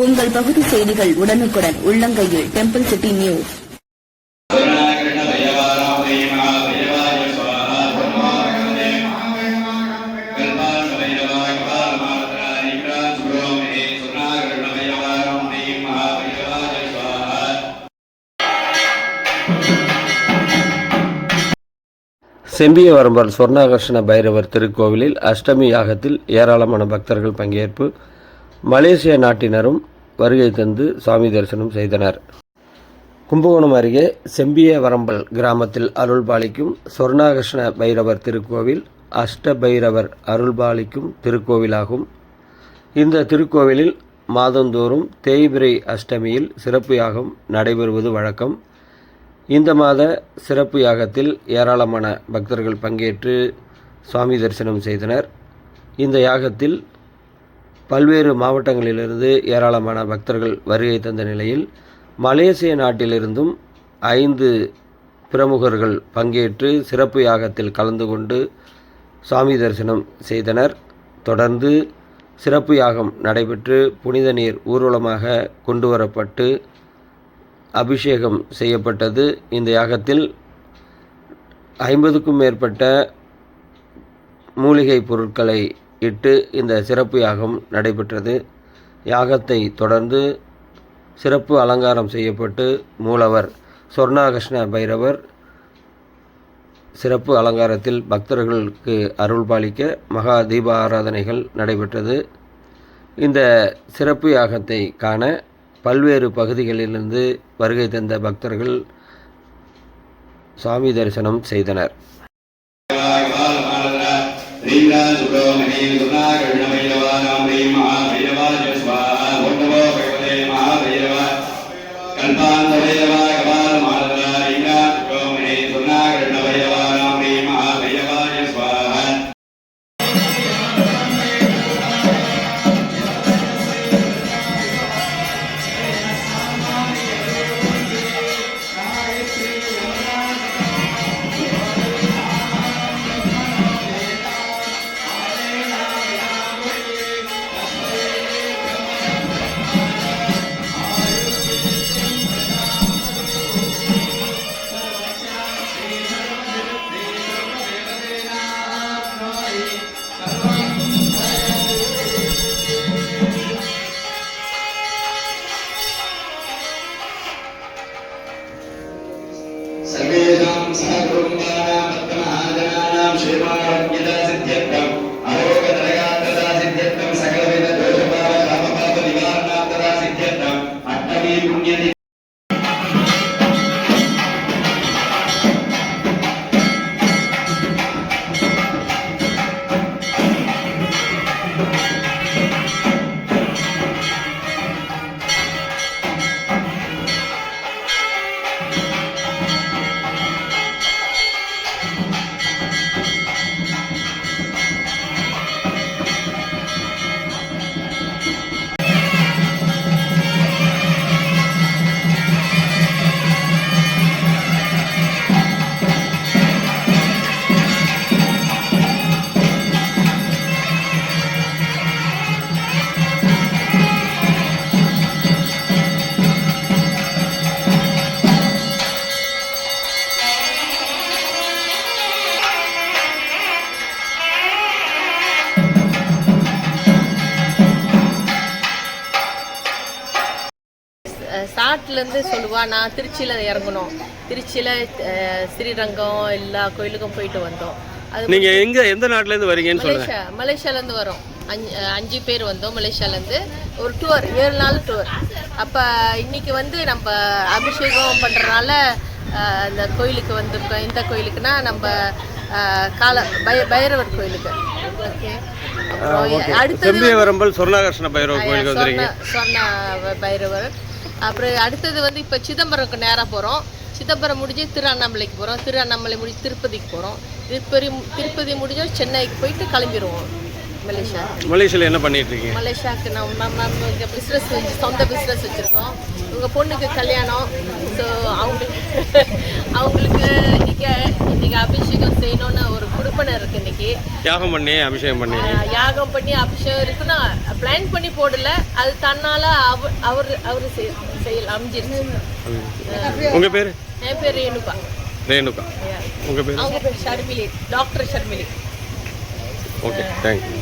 உங்கள் பகுதி செய்திகள் உடனுக்குடன் உள்ளங்கையில் டெம்பிள் சிட்டி நியூஸ். செம்பியவரம்பல் சொர்ணாகர்ஷண பைரவர் திருக்கோவிலில் அஷ்டமி யாகத்தில் ஏராளமான பக்தர்கள் பங்கேற்பு. மலேசிய நாட்டினரும் வருகை தந்து சுவாமி தரிசனம் செய்தனர். கும்பகோணம் அருகே செம்பியவரம்பல் கிராமத்தில் அருள்பாலிக்கும் சொர்ணாகர்ஷண பைரவர் திருக்கோவில் அஷ்டபைரவர் அருள்பாலிக்கும் திருக்கோவிலாகும். இந்த திருக்கோவிலில் மாதந்தோறும் தேய்பிரை அஷ்டமியில் சிறப்பு யாகம் நடைபெறுவது வழக்கம். இந்த மாத சிறப்பு யாகத்தில் ஏராளமான பக்தர்கள் பங்கேற்று சுவாமி தரிசனம் செய்தனர். இந்த யாகத்தில் பல்வேறு மாவட்டங்களிலிருந்து ஏராளமான பக்தர்கள் வருகை தந்த நிலையில் மலேசிய நாட்டிலிருந்தும் 5 பிரமுகர்கள் பங்கேற்று சிறப்பு யாகத்தில் கலந்து கொண்டு சுவாமி தரிசனம் செய்தனர். தொடர்ந்து சிறப்பு யாகம் நடைபெற்று புனித நீர் ஊர்வலமாக கொண்டு வரப்பட்டு அபிஷேகம் செய்யப்பட்டது. இந்த யாகத்தில் 50க்கும் மேற்பட்ட மூலிகை பொருட்களை இட்டு இந்த சிறப்பு யாகம் நடைபெற்றது. யாகத்தை தொடர்ந்து சிறப்பு அலங்காரம் செய்யப்பட்டு மூலவர் சொர்ணாகர்ஷண பைரவர் சிறப்பு அலங்காரத்தில் பக்தர்களுக்கு அருள்பாலிக்க மகா தீப ஆராதனைகள் நடைபெற்றது. இந்த சிறப்பு யாகத்தை காண பல்வேறு பகுதிகளிலிருந்து வருகை தந்த பக்தர்கள் சுவாமி தரிசனம் செய்தனர். ஸ்டார்ட்லேருந்து சொல்லுவா. நான் திருச்சியில் இறங்கணும். திருச்சியில் ஸ்ரீரங்கம் எல்லா கோயிலுக்கும் போயிட்டு வந்தோம். அது நீங்கள் எந்த நாட்டிலேருந்து வரீங்கன்னு சொல்லுங்க. மலேசியாலேருந்து வரோம். 5 பேர் வந்தோம் மலேசியாலேருந்து. ஒரு டூர் 7 நாள் டூர். அப்போ இன்னைக்கு வந்து நம்ம அபிஷேகம் பண்ணுறதுனால இந்த கோயிலுக்கு வந்திருக்கோம். இந்த கோயிலுக்குன்னா நம்ம பைரவர் கோயிலுக்கு. ஓகே, அடுத்தது சொர்ணாகர்ஷண பைரவர் கோயிலுக்கு வந்துறீங்க. சொர்ண பைரவர். அப்புறம் அடுத்தது வந்து இப்போ சிதம்பரம்க்கு நேராக போகிறோம். சிதம்பரம் முடிஞ்சு திருவண்ணாமலைக்கு போகிறோம். திருவண்ணாமலை முடிஞ்சு திருப்பதிக்கு போகிறோம். திருப்பதி முடிஞ்சு சென்னைக்கு போயிட்டு கிளம்பிடுவோம் மலேசியாவில் என்ன பண்ணிட்டு இருக்கீங்க? மலேசியாவுக்கு நம்ம இங்கே பிஸ்னஸ் சொந்த பிஸ்னஸ் வச்சுருக்கோம். உங்கள் பொண்ணுக்கு கல்யாணம். ஸோ அவங்களுக்கு இன்னைக்கு அபிஷேகம் செய்யணும்னு ஒரு திருப்பணம் இருக்குது இன்னைக்கு. யாகம் பண்ணி அபிஷேகம் பண்ணி யாகம் பண்ணி அபிஷேகம் இருக்குன்னா பிளான் பண்ணி போடல, அது தன்னால் அவர் செயல் அமைஞ்சிருச்சு. உங்கள் பேர்? என் பேர் ரேணுகா. ரேணுகா. உங்கள் பேர்? அவங்க பேர் Sharmili, doctor Sharmili. Okay, thank you.